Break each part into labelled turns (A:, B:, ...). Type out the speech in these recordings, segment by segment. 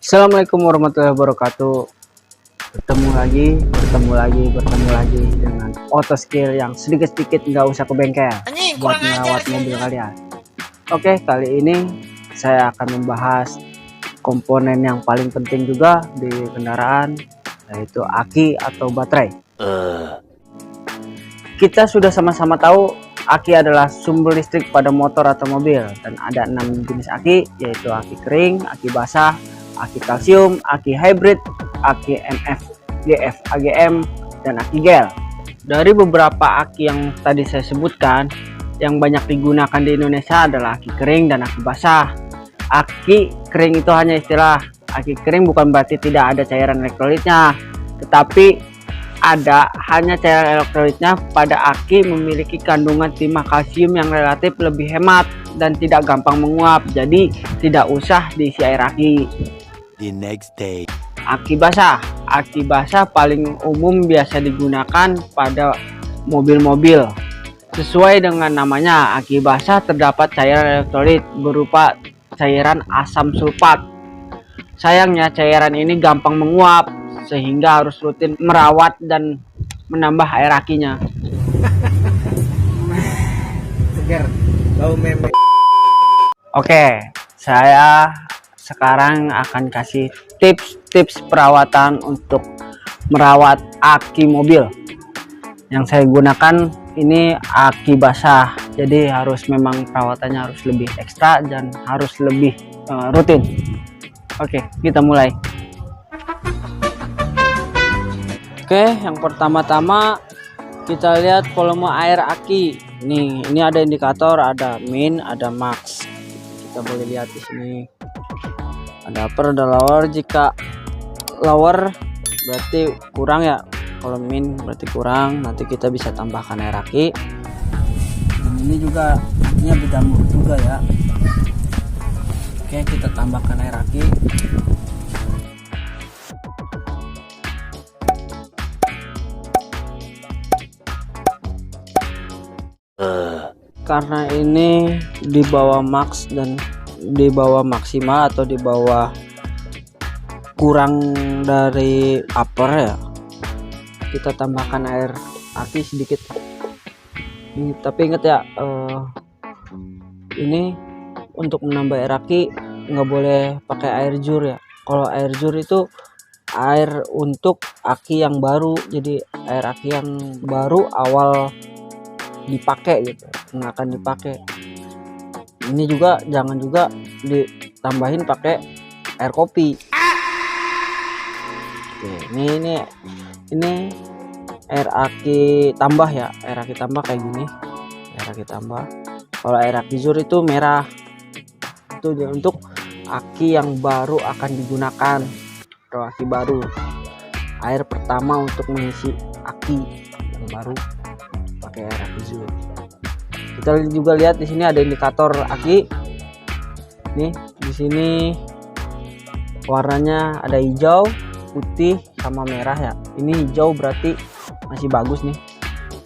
A: Assalamualaikum warahmatullahi wabarakatuh. Bertemu lagi dengan auto skill yang sedikit-sedikit nggak usah ke bengkel buat merawat mobil kalian. Oke, kali ini saya akan membahas komponen yang paling penting juga di kendaraan, yaitu aki atau baterai. Kita sudah sama-sama tahu aki adalah sumber listrik pada motor atau mobil, dan ada 6 jenis aki, yaitu aki kering, aki basah, aki kalsium, aki hybrid, aki MF, GF, AGM, dan aki gel. Dari beberapa aki yang tadi saya sebutkan, yang banyak digunakan di Indonesia adalah aki kering dan aki basah. Aki kering itu hanya istilah. Aki kering bukan berarti tidak ada cairan elektrolitnya, tetapi ada hanya cairan elektrolitnya pada aki memiliki kandungan timah kalsium yang relatif lebih hemat dan tidak gampang menguap, jadi tidak usah diisi air aki.
B: The next day.
A: Aki basah. Aki basah paling umum biasa digunakan pada mobil-mobil. Sesuai dengan namanya, aki basah terdapat cairan elektrolit berupa cairan asam sulfat. Sayangnya cairan ini gampang menguap sehingga harus rutin merawat dan menambah air akinya.
C: Segar, bau meme.
A: Oke, saya sekarang akan kasih tips-tips perawatan untuk merawat aki mobil. Yang saya gunakan ini aki basah, jadi memang perawatannya harus lebih ekstra dan harus lebih rutin. Oke, kita mulai. Oke, yang pertama-tama kita lihat volume air aki. Ini ada indikator, ada min, ada max. Kita boleh lihat di sini. Ada upper, ada lower. Jika lower berarti kurang ya, kalau min berarti kurang. Nanti kita bisa tambahkan air aki. Dan ini juga akinya berjamur juga ya. Oke, kita tambahkan air aki. Karena ini di bawah max dan di bawah maksimal atau di bawah kurang dari upper ya, kita tambahkan air aki sedikit. Tapi ingat ya, ini untuk menambah air aki nggak boleh pakai air jur ya. Kalau air jur itu air untuk aki yang baru, jadi air aki yang baru awal dipakai gitu, nggak akan dipakai. Ini juga jangan juga ditambahin pakai air kopi. Oke, ini air aki tambah ya, air aki tambah kayak gini, air aki tambah. Kalau air aki zur itu merah, itu untuk aki yang baru akan digunakan, atau aki baru. Air pertama untuk mengisi aki yang baru pakai air aki zur. Kita juga lihat di sini ada indikator aki. Nih, di sini warnanya ada hijau, putih, sama merah ya. Ini hijau berarti masih bagus nih.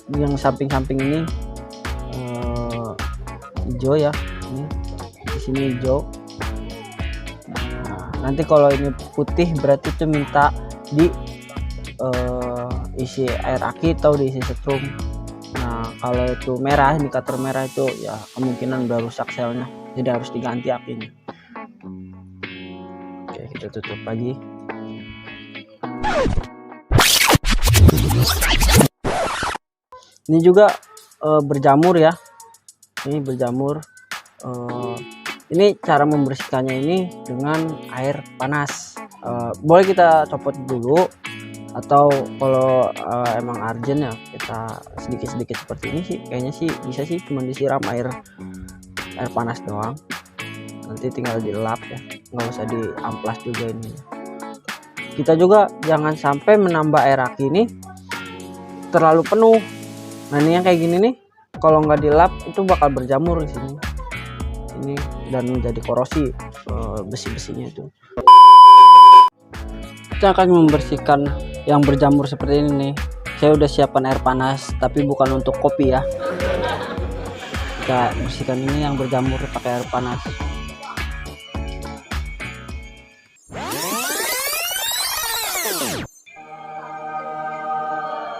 A: Ini yang samping-samping ini hijau ya. Ini di sini hijau. Nah, nanti kalau ini putih berarti itu minta di isi air aki atau diisi setrum. Nah, kalau itu merah, indikator merah itu ya kemungkinan udah rusak selnya, jadi harus diganti akinya. Oke, kita tutup lagi. Ini juga berjamur ya. Ini berjamur. Ini cara membersihkannya ini dengan air panas. Boleh kita copot dulu, atau kalau emang urgent ya kita sedikit-sedikit seperti ini sih kayaknya sih bisa sih, cuma disiram air panas doang, nanti tinggal dilap ya, nggak usah diamplas juga ini. Kita juga jangan sampai menambah air aki ini terlalu penuh. Nah, ini yang kayak gini nih, kalau nggak dilap itu bakal berjamur di sini ini dan menjadi korosi besi-besinya itu. Kita akan membersihkan yang berjamur seperti ini nih. Saya udah siapkan air panas, tapi bukan untuk kopi ya. Kita bersihkan ini yang berjamur pakai air panas.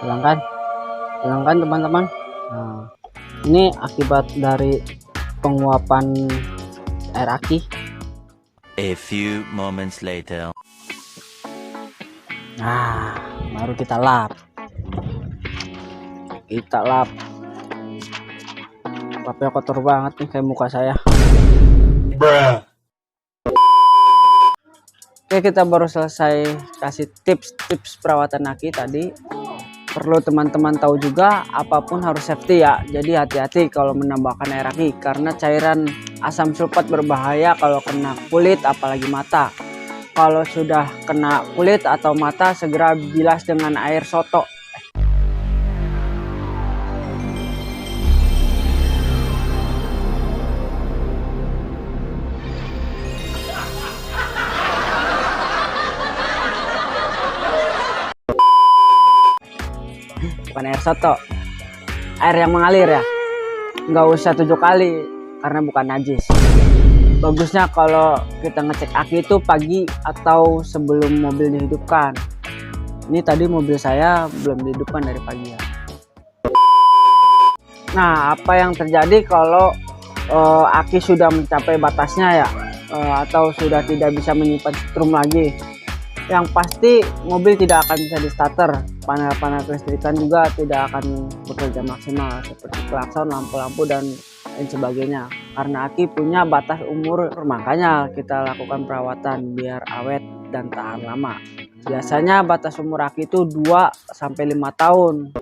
A: hilang kan teman-teman. Nah, ini akibat dari penguapan air aki.
B: A few moments later.
A: Nah, baru kita lap. Lapnya kotor banget nih kayak muka saya.
B: Bruh.
A: Oke, kita baru selesai kasih tips-tips perawatan aki tadi. Perlu teman-teman tahu juga, apapun harus safety ya. Jadi hati-hati kalau menambahkan air aki karena cairan asam sulfat berbahaya kalau kena kulit apalagi mata. Kalau sudah kena kulit atau mata, segera bilas dengan air soto. Bukan air soto, air yang mengalir ya, nggak usah 7 kali karena bukan najis. Bagusnya kalau kita ngecek aki itu pagi atau sebelum mobil dihidupkan. Ini tadi mobil saya belum dihidupkan dari pagi ya. Nah, apa yang terjadi kalau aki sudah mencapai batasnya ya, atau sudah tidak bisa menyimpan setrum lagi? Yang pasti mobil tidak akan bisa di starter, panel-panel kelistrikan juga tidak akan bekerja maksimal seperti klakson, lampu-lampu dan lain sebagainya, karena aki punya batas umur. Makanya kita lakukan perawatan biar awet dan tahan lama. Biasanya batas umur aki itu 2-5 tahun.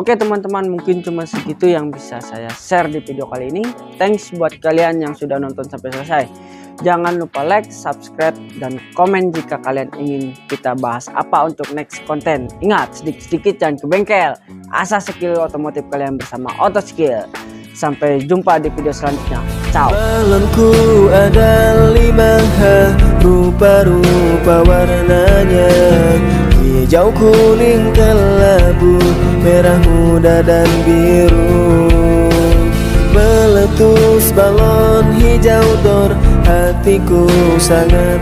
A: Oke teman-teman, mungkin cuma segitu yang bisa saya share di video kali ini. Thanks buat kalian yang sudah nonton sampai selesai. Jangan lupa like, subscribe, dan komen jika kalian ingin kita bahas apa untuk next konten. Ingat, sedikit-sedikit jangan ke bengkel. Asah skill otomotif kalian bersama Otoskill. Sampai jumpa di video selanjutnya. Ciao.
D: Malamku ada 5H, rupa-rupa warnanya, hijau, kuning, kelabu, merah muda dan biru. Meletus balon hijau dor, hatiku sangat